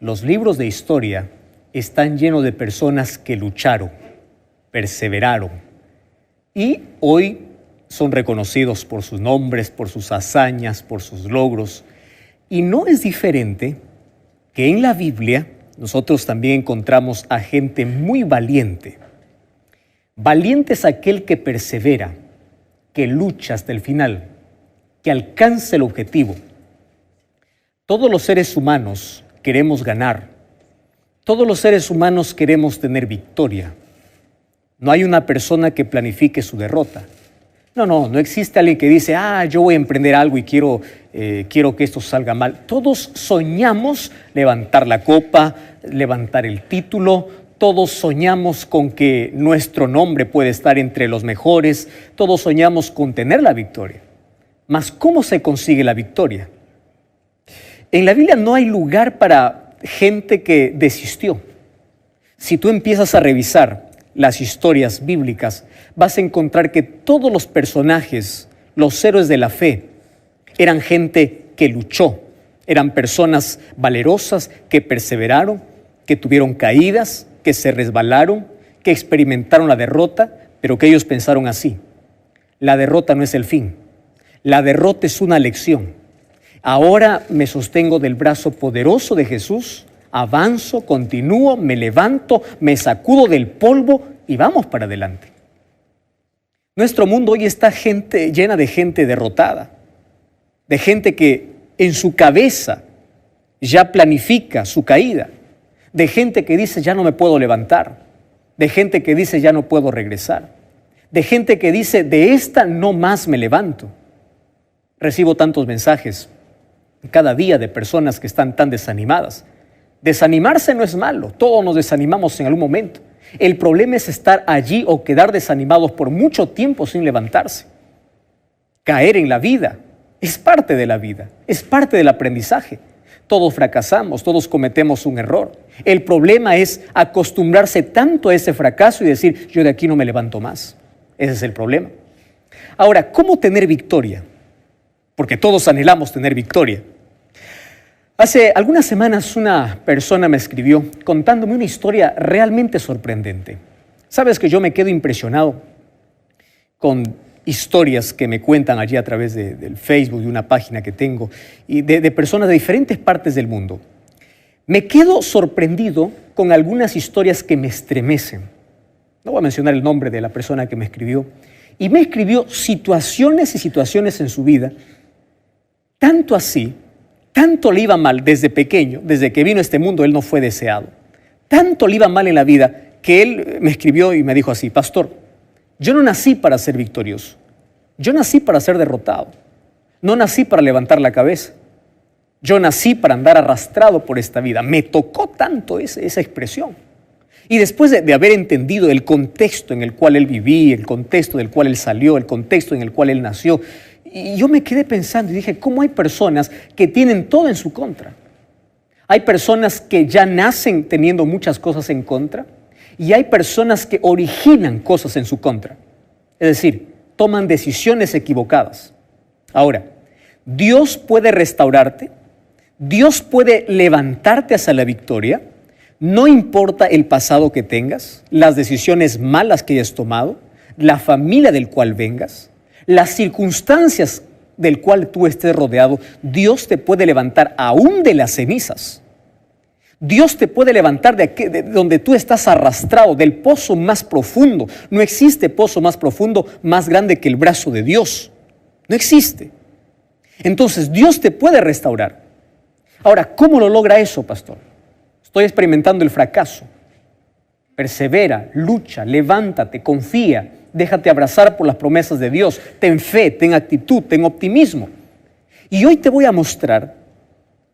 Los libros de historia están llenos de personas que lucharon, perseveraron y hoy son reconocidos por sus nombres, por sus hazañas, por sus logros. Y no es diferente que en la Biblia nosotros también encontramos a gente muy valiente. Valiente es aquel que persevera, que lucha hasta el final, que alcanza el objetivo. Todos los seres humanos queremos ganar. Todos los seres humanos queremos tener victoria. No hay una persona que planifique su derrota. No existe alguien que dice, yo voy a emprender algo y quiero que esto salga mal. Todos soñamos levantar la copa, levantar el título. Todos soñamos con que nuestro nombre puede estar entre los mejores. Todos soñamos con tener la victoria. Mas, ¿cómo se consigue la victoria? En la Biblia no hay lugar para gente que desistió. Si tú empiezas a revisar las historias bíblicas, vas a encontrar que todos los personajes, los héroes de la fe, eran gente que luchó, eran personas valerosas que perseveraron, que tuvieron caídas, que se resbalaron, que experimentaron la derrota, pero que ellos pensaron así: la derrota no es el fin, la derrota es una lección. Ahora me sostengo del brazo poderoso de Jesús, avanzo, continúo, me levanto, me sacudo del polvo y vamos para adelante. Nuestro mundo hoy está llena de gente derrotada, de gente que en su cabeza ya planifica su caída, de gente que dice ya no me puedo levantar, de gente que dice ya no puedo regresar, de gente que dice de esta no más me levanto. Recibo tantos mensajes cada día de personas que están tan desanimadas. Desanimarse no es malo, todos nos desanimamos en algún momento. El problema es estar allí o quedar desanimados por mucho tiempo sin levantarse. Caer en la vida es parte de la vida, es parte del aprendizaje. Todos fracasamos, todos cometemos un error. El problema es acostumbrarse tanto a ese fracaso y decir, yo de aquí no me levanto más. Ese es el problema. Ahora, ¿cómo tener victoria? Porque todos anhelamos tener victoria. Hace algunas semanas una persona me escribió contándome una historia realmente sorprendente. Sabes que yo me quedo impresionado con historias que me cuentan allí a través del Facebook, de una página que tengo, y de personas de diferentes partes del mundo. Me quedo sorprendido con algunas historias que me estremecen. No voy a mencionar el nombre de la persona que me escribió. Y me escribió situaciones y situaciones en su vida, tanto así, tanto le iba mal desde pequeño, desde que vino a este mundo, él no fue deseado. Tanto le iba mal en la vida que él me escribió y me dijo así: pastor, yo no nací para ser victorioso. Yo nací para ser derrotado. No nací para levantar la cabeza. Yo nací para andar arrastrado por esta vida. Me tocó tanto esa expresión. Y después de haber entendido el contexto en el cual él vivía, el contexto del cual él salió, el contexto en el cual él nació, y yo me quedé pensando y dije, ¿cómo hay personas que tienen todo en su contra? Hay personas que ya nacen teniendo muchas cosas en contra y hay personas que originan cosas en su contra. Es decir, toman decisiones equivocadas. Ahora, Dios puede restaurarte, Dios puede levantarte hacia la victoria, no importa el pasado que tengas, las decisiones malas que hayas tomado, la familia del cual vengas, las circunstancias del cual tú estés rodeado. Dios te puede levantar aún de las cenizas. Dios te puede levantar de donde tú estás arrastrado, del pozo más profundo. No existe pozo más profundo, más grande que el brazo de Dios. No existe. Entonces, Dios te puede restaurar. Ahora, ¿cómo lo logra eso, pastor? Estoy experimentando el fracaso. Persevera, lucha, levántate, confía, déjate abrazar por las promesas de Dios. Ten fe, ten actitud, ten optimismo. Y hoy te voy a mostrar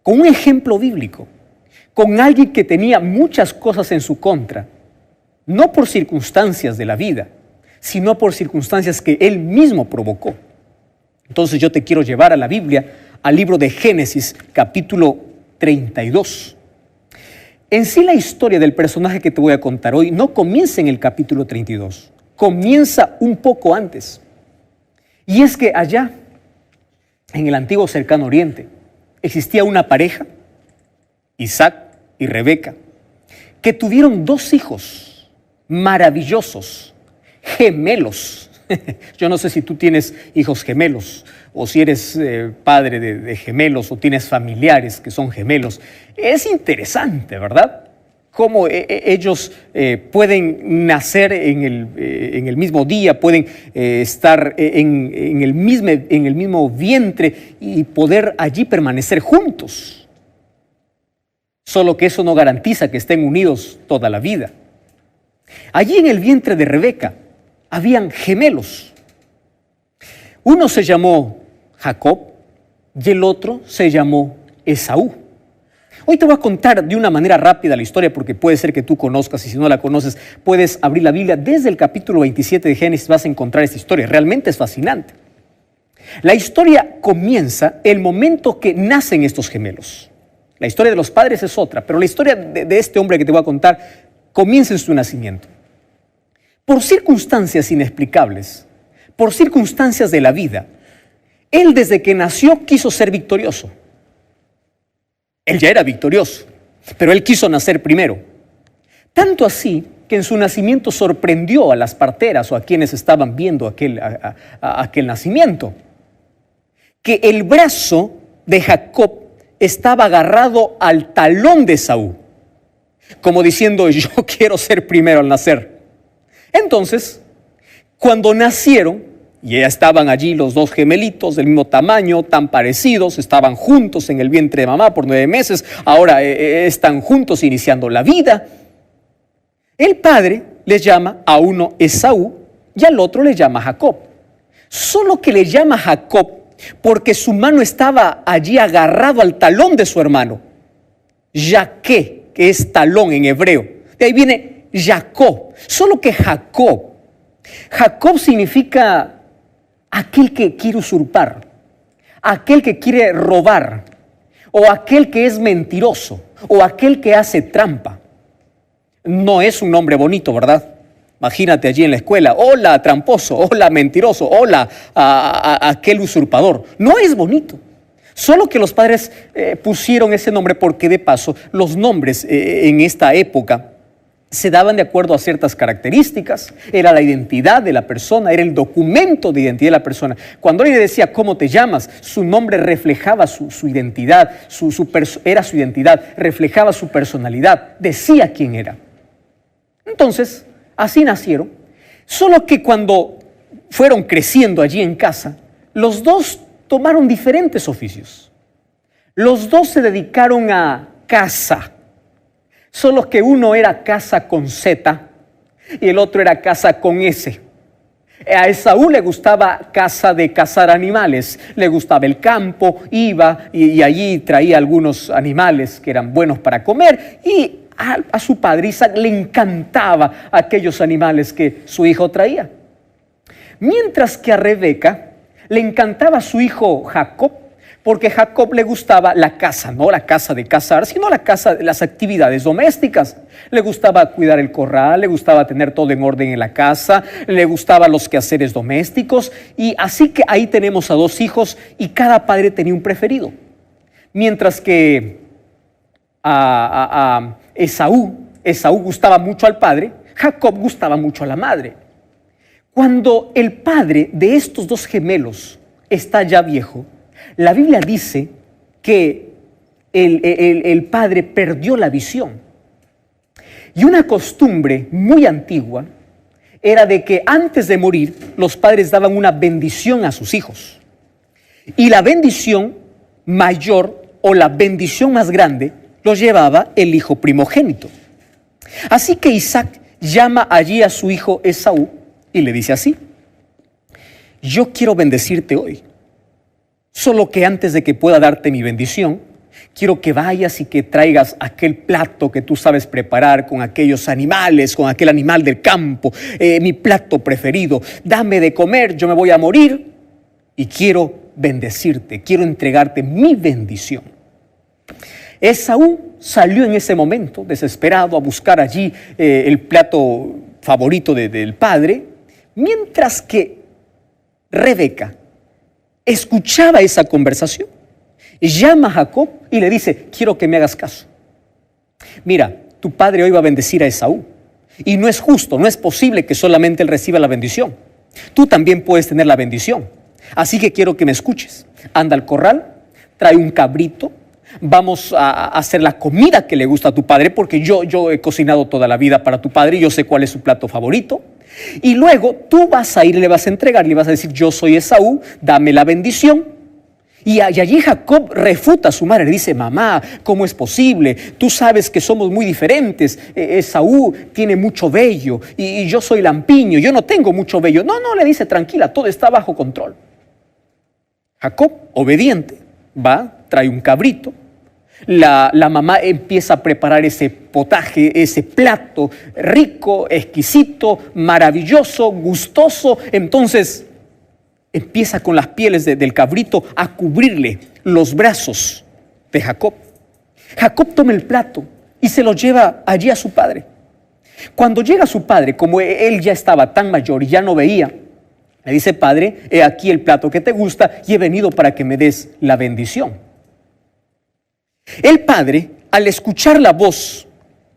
con un ejemplo bíblico, con alguien que tenía muchas cosas en su contra, no por circunstancias de la vida, sino por circunstancias que él mismo provocó. Entonces yo te quiero llevar a la Biblia, al libro de Génesis, capítulo 32. En sí la historia del personaje que te voy a contar hoy no comienza en el capítulo 32, comienza un poco antes. Y es que allá, en el antiguo cercano oriente, existía una pareja, Isaac y Rebeca, que tuvieron 2 hijos maravillosos, gemelos. Yo no sé si tú tienes hijos gemelos o si eres padre de gemelos o tienes familiares que son gemelos. Es interesante, ¿verdad? Cómo ellos pueden nacer en el mismo día, pueden estar en el mismo vientre y poder allí permanecer juntos. Solo que eso no garantiza que estén unidos toda la vida. Allí en el vientre de Rebeca habían gemelos. Uno se llamó Jacob y el otro se llamó Esaú. Hoy te voy a contar de una manera rápida la historia porque puede ser que tú conozcas y si no la conoces puedes abrir la Biblia. Desde el capítulo 27 de Génesis vas a encontrar esta historia. Realmente es fascinante. La historia comienza el momento que nacen estos gemelos. La historia de los padres es otra, pero la historia de este hombre que te voy a contar comienza en su nacimiento. Por circunstancias inexplicables, por circunstancias de la vida, él desde que nació quiso ser victorioso. Él ya era victorioso, pero él quiso nacer primero. Tanto así que en su nacimiento sorprendió a las parteras o a quienes estaban viendo aquel nacimiento, que el brazo de Jacob estaba agarrado al talón de Esaú, como diciendo, yo quiero ser primero al nacer. Entonces, cuando nacieron, y ya estaban allí los 2 gemelitos del mismo tamaño, tan parecidos, estaban juntos en el vientre de mamá por 9 meses, ahora están juntos iniciando la vida. El padre les llama a uno Esaú y al otro le llama Jacob. Solo que le llama Jacob porque su mano estaba allí agarrado al talón de su hermano. Yaqué, que es talón en hebreo. De ahí viene Jacob. Solo que Jacob significa aquel que quiere usurpar, aquel que quiere robar, o aquel que es mentiroso, o aquel que hace trampa. No es un nombre bonito, ¿verdad? Imagínate allí en la escuela, hola tramposo, hola mentiroso, hola aquel usurpador. No es bonito. Solo que los padres pusieron ese nombre porque de paso los nombres en esta época se daban de acuerdo a ciertas características. Era la identidad de la persona, era el documento de identidad de la persona. Cuando alguien decía ¿cómo te llamas?, su nombre reflejaba su identidad, era su identidad, reflejaba su personalidad, decía quién era. Entonces, así nacieron. Solo que cuando fueron creciendo allí en casa, los 2 tomaron diferentes oficios. Los 2 se dedicaron a caza. Solo que uno era caza con Z y el otro era caza con S. A Esaú le gustaba caza de cazar animales, le gustaba el campo, iba y allí traía algunos animales que eran buenos para comer y a su padre Isaac le encantaba aquellos animales que su hijo traía. Mientras que a Rebeca le encantaba su hijo Jacob, porque a Jacob le gustaba la caza, no la caza de cazar, sino la caza de las actividades domésticas. Le gustaba cuidar el corral, le gustaba tener todo en orden en la casa, le gustaban los quehaceres domésticos, y así que ahí tenemos a 2 hijos y cada padre tenía un preferido. Mientras que a Esaú gustaba mucho al padre, Jacob gustaba mucho a la madre. Cuando el padre de estos 2 gemelos está ya viejo, la Biblia dice que el padre perdió la visión. Y una costumbre muy antigua era de que antes de morir los padres daban una bendición a sus hijos. Y la bendición mayor o la bendición más grande lo llevaba el hijo primogénito. Así que Isaac llama allí a su hijo Esaú y le dice así: yo quiero bendecirte hoy. Solo que antes de que pueda darte mi bendición, quiero que vayas y que traigas aquel plato que tú sabes preparar con aquellos animales, con aquel animal del campo, mi plato preferido. Dame de comer, yo me voy a morir y quiero bendecirte, quiero entregarte mi bendición. Esaú salió en ese momento desesperado a buscar allí el plato favorito del padre, mientras que Rebeca escuchaba esa conversación. Llama a Jacob y le dice: quiero que me hagas caso. Mira, tu padre hoy va a bendecir a Esaú. Y no es justo, no es posible que solamente él reciba la bendición. Tú también puedes tener la bendición. Así que quiero que me escuches. Anda al corral, trae un cabrito. Vamos a hacer la comida que le gusta a tu padre, porque yo he cocinado toda la vida para tu padre y yo sé cuál es su plato favorito. Y luego tú vas a ir y le vas a entregar, le vas a decir: yo soy Esaú, dame la bendición. Y allí Jacob refuta a su madre, le dice: mamá, ¿cómo es posible? Tú sabes que somos muy diferentes. Esaú tiene mucho vello y yo soy lampiño, yo no tengo mucho vello. No, le dice: tranquila, todo está bajo control. Jacob, obediente, va, trae un cabrito. La mamá empieza a preparar ese potaje, ese plato rico, exquisito, maravilloso, gustoso. Entonces empieza con las pieles del cabrito a cubrirle los brazos de Jacob. Jacob toma el plato y se lo lleva allí a su padre. Cuando llega su padre, como él ya estaba tan mayor y ya no veía, le dice: padre, he aquí el plato que te gusta y he venido para que me des la bendición. El padre, al escuchar la voz,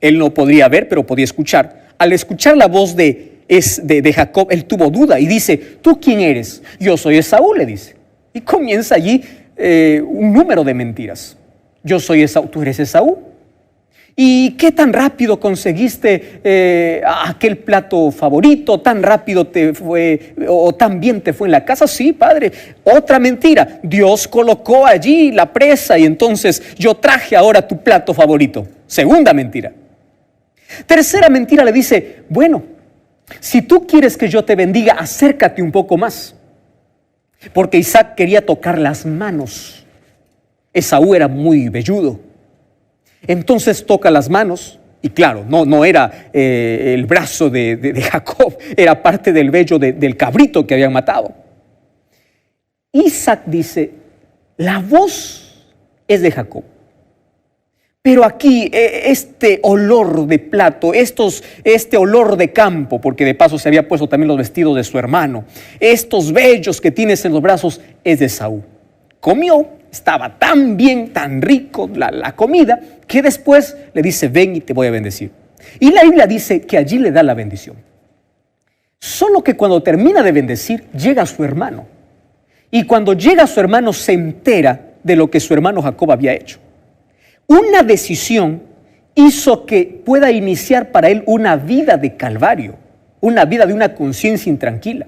él no podría ver, pero podía escuchar, al escuchar la voz de Jacob, él tuvo duda y dice: ¿tú quién eres? Yo soy Esaú, le dice. Y comienza allí un número de mentiras. Yo soy Esaú, ¿tú eres Esaú? ¿Y qué tan rápido conseguiste aquel plato favorito? ¿Tan rápido te fue o tan bien te fue en la casa? Sí, padre. Otra mentira: Dios colocó allí la presa y entonces yo traje ahora tu plato favorito. Segunda mentira. Tercera mentira, le dice: bueno, si tú quieres que yo te bendiga, acércate un poco más. Porque Isaac quería tocar las manos. Esaú era muy velludo. Entonces toca las manos, y claro, no era el brazo de Jacob, era parte del vello del cabrito que habían matado. Isaac dice: la voz es de Jacob, pero aquí este olor de plato, este olor de campo, porque de paso se había puesto también los vestidos de su hermano, estos vellos que tienes en los brazos, es de Esaú. Comió. Estaba tan bien, tan rico la comida, que después le dice: ven y te voy a bendecir. Y la Biblia dice que allí le da la bendición. Solo que cuando termina de bendecir, llega su hermano. Y cuando llega su hermano, se entera de lo que su hermano Jacob había hecho. Una decisión hizo que pueda iniciar para él una vida de calvario, una vida de una conciencia intranquila.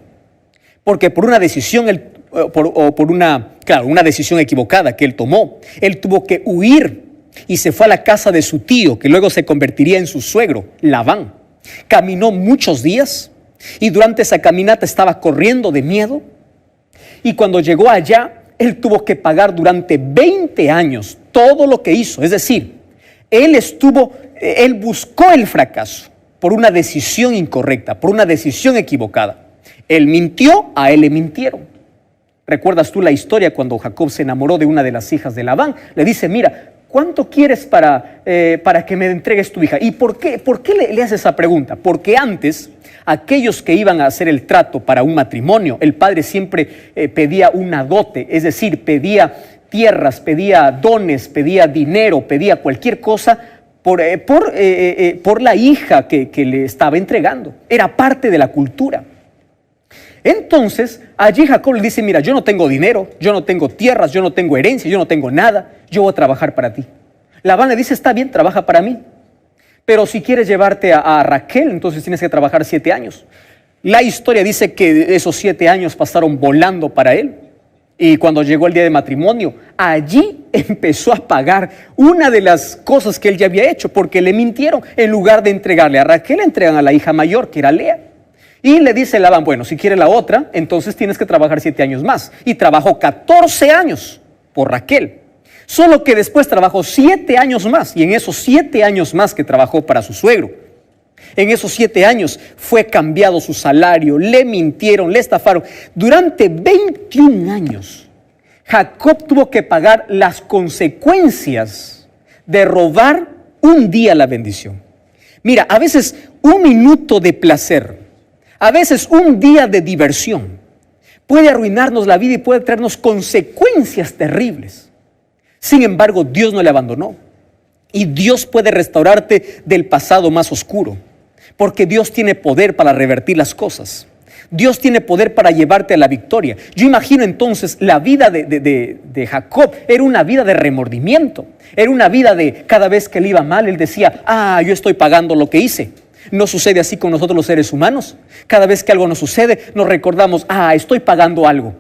Porque por una decisión una decisión equivocada que él tomó, él tuvo que huir y se fue a la casa de su tío, que luego se convertiría en su suegro, Labán. Caminó muchos días y durante esa caminata estaba corriendo de miedo, y cuando llegó allá, él tuvo que pagar durante 20 años todo lo que hizo. Es decir, él buscó el fracaso por una decisión incorrecta, por una decisión equivocada. Él mintió, a él le mintieron. ¿Recuerdas tú la historia cuando Jacob se enamoró de una de las hijas de Labán? Le dice: mira, ¿cuánto quieres para que me entregues tu hija? ¿Y por qué le hace esa pregunta? Porque antes, aquellos que iban a hacer el trato para un matrimonio, el padre siempre pedía una dote, es decir, pedía tierras, pedía dones, pedía dinero, pedía cualquier cosa por la hija que le estaba entregando. Era parte de la cultura. Entonces, allí Jacob le dice: mira, yo no tengo dinero, yo no tengo tierras, yo no tengo herencia, yo no tengo nada, yo voy a trabajar para ti. Labán le dice: está bien, trabaja para mí, pero si quieres llevarte a Raquel, entonces tienes que trabajar 7 años. La historia dice que esos 7 años pasaron volando para él, y cuando llegó el día de matrimonio, allí empezó a pagar una de las cosas que él ya había hecho, porque le mintieron. En lugar de entregarle a Raquel, le entregan a la hija mayor, que era Lea. Y le dice Labán: bueno, si quiere la otra, entonces tienes que trabajar 7 años más. Y trabajó 14 años por Raquel. Solo que después trabajó 7 años más. Y en esos 7 años más que trabajó para su suegro, en esos 7 años fue cambiado su salario, le mintieron, le estafaron. Durante 21 años, Jacob tuvo que pagar las consecuencias de robar un día la bendición. Mira, a veces un minuto de placer, a veces un día de diversión puede arruinarnos la vida y puede traernos consecuencias terribles. Sin embargo, Dios no le abandonó. Y Dios puede restaurarte del pasado más oscuro, porque Dios tiene poder para revertir las cosas. Dios tiene poder para llevarte a la victoria. Yo imagino entonces la vida de Jacob era una vida de remordimiento. Era una vida de cada vez que le iba mal, él decía, yo estoy pagando lo que hice. ¿No sucede así con nosotros los seres humanos? Cada vez que algo nos sucede, nos recordamos, estoy pagando algo.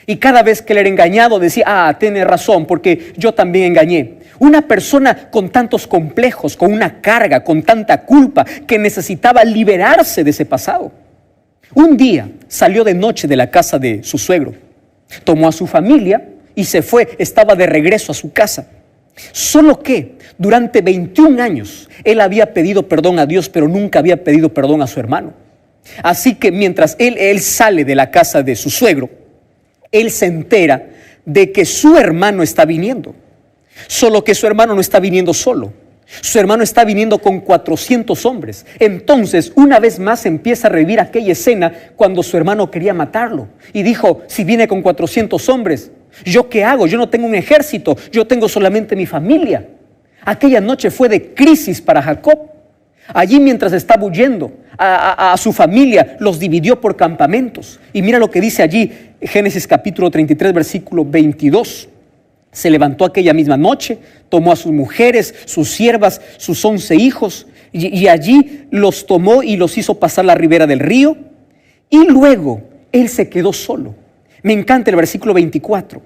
Y cada vez que él era engañado, decía, tiene razón, porque yo también engañé. Una persona con tantos complejos, con una carga, con tanta culpa, que necesitaba liberarse de ese pasado. Un día salió de noche de la casa de su suegro, tomó a su familia y se fue, estaba de regreso a su casa. Solo que durante 21 años él había pedido perdón a Dios, pero nunca había pedido perdón a su hermano. Así que mientras él sale de la casa de su suegro, él se entera de que su hermano está viniendo. Solo que su hermano no está viniendo solo. Su hermano está viniendo con 400 hombres. Entonces, una vez más empieza a revivir aquella escena cuando su hermano quería matarlo. Y dijo, si viene con 400 hombres, ¿yo qué hago? Yo no tengo un ejército, yo tengo solamente mi familia. Aquella noche fue de crisis para Jacob. Allí mientras estaba huyendo, a su familia los dividió por campamentos. Y mira lo que dice allí, Génesis capítulo 33, versículo 22. Se levantó aquella misma noche, tomó a sus mujeres, sus siervas, sus 11 hijos, y allí los tomó y los hizo pasar la ribera del río. Y luego él se quedó solo. Me encanta el versículo 24.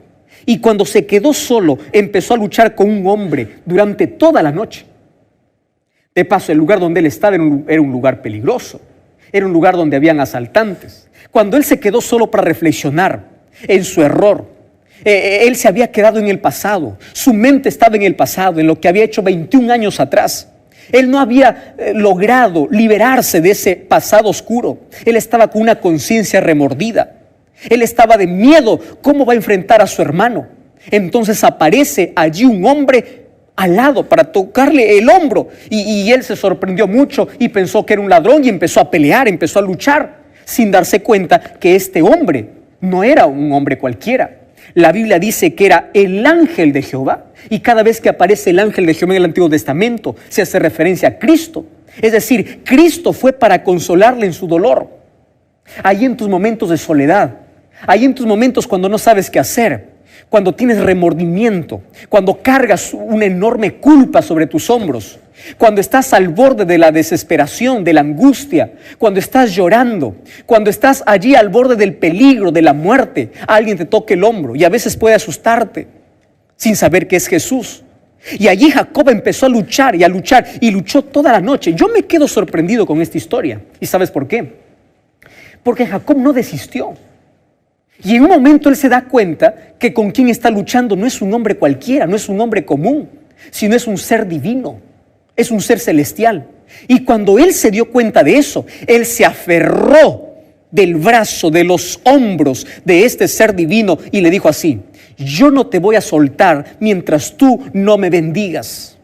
Y cuando se quedó solo, empezó a luchar con un hombre durante toda la noche. De paso, el lugar donde él estaba era un lugar peligroso. Era un lugar donde habían asaltantes. Cuando él se quedó solo para reflexionar en su error, él se había quedado en el pasado. Su mente estaba en el pasado, en lo que había hecho 21 años atrás. Él no había logrado liberarse de ese pasado oscuro. Él estaba con una conciencia remordida. Él estaba de miedo. ¿Cómo va a enfrentar a su hermano? Entonces aparece allí un hombre al lado para tocarle el hombro. Y él se sorprendió mucho y pensó que era un ladrón y empezó a pelear, empezó a luchar, sin darse cuenta que este hombre no era un hombre cualquiera. La Biblia dice que era el ángel de Jehová. Y cada vez que aparece el ángel de Jehová en el Antiguo Testamento, se hace referencia a Cristo. Es decir, Cristo fue para consolarle en su dolor. Ahí en tus momentos de soledad, ahí en tus momentos cuando no sabes qué hacer, cuando tienes remordimiento, cuando cargas una enorme culpa sobre tus hombros, cuando estás al borde de la desesperación, de la angustia, cuando estás llorando, cuando estás allí al borde del peligro, de la muerte, alguien te toca el hombro y a veces puede asustarte sin saber que es Jesús. Y allí Jacob empezó a luchar y luchó toda la noche. Yo me quedo sorprendido con esta historia. ¿Y sabes por qué? Porque Jacob no desistió. Y en un momento él se da cuenta que con quien está luchando no es un hombre cualquiera, no es un hombre común, sino es un ser divino, es un ser celestial. Y cuando él se dio cuenta de eso, él se aferró del brazo, de los hombros de este ser divino y le dijo así: yo no te voy a soltar mientras tú no me bendigas.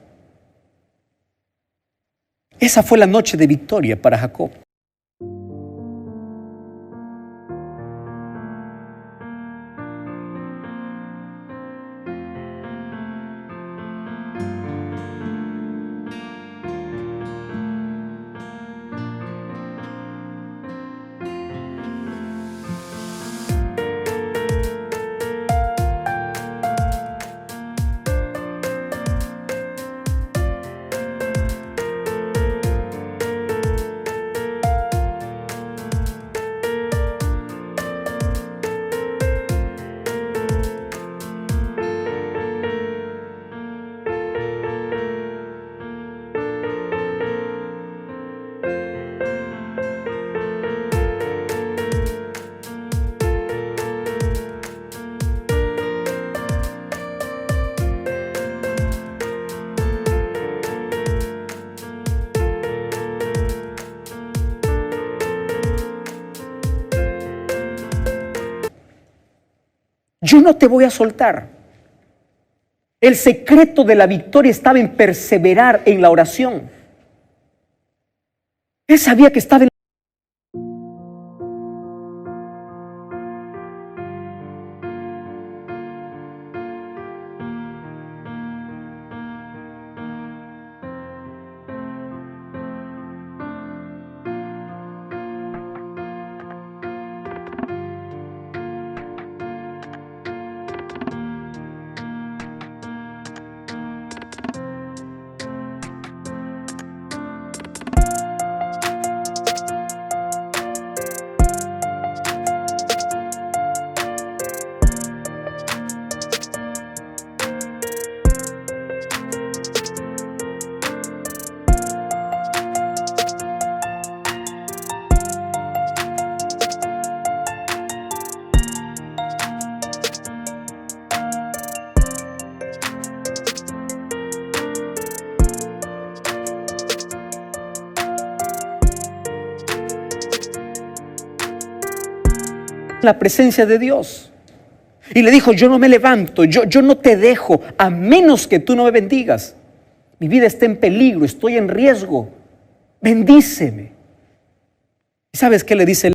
Esa fue la noche de victoria para Jacob. Yo no te voy a soltar. El secreto de la victoria estaba en perseverar en la oración. Él sabía que estaba en la presencia de Dios. Y le dijo, yo no me levanto, yo no te dejo a menos que tú no me bendigas. Mi vida está en peligro, estoy en riesgo. Bendíceme. ¿Y sabes qué le dice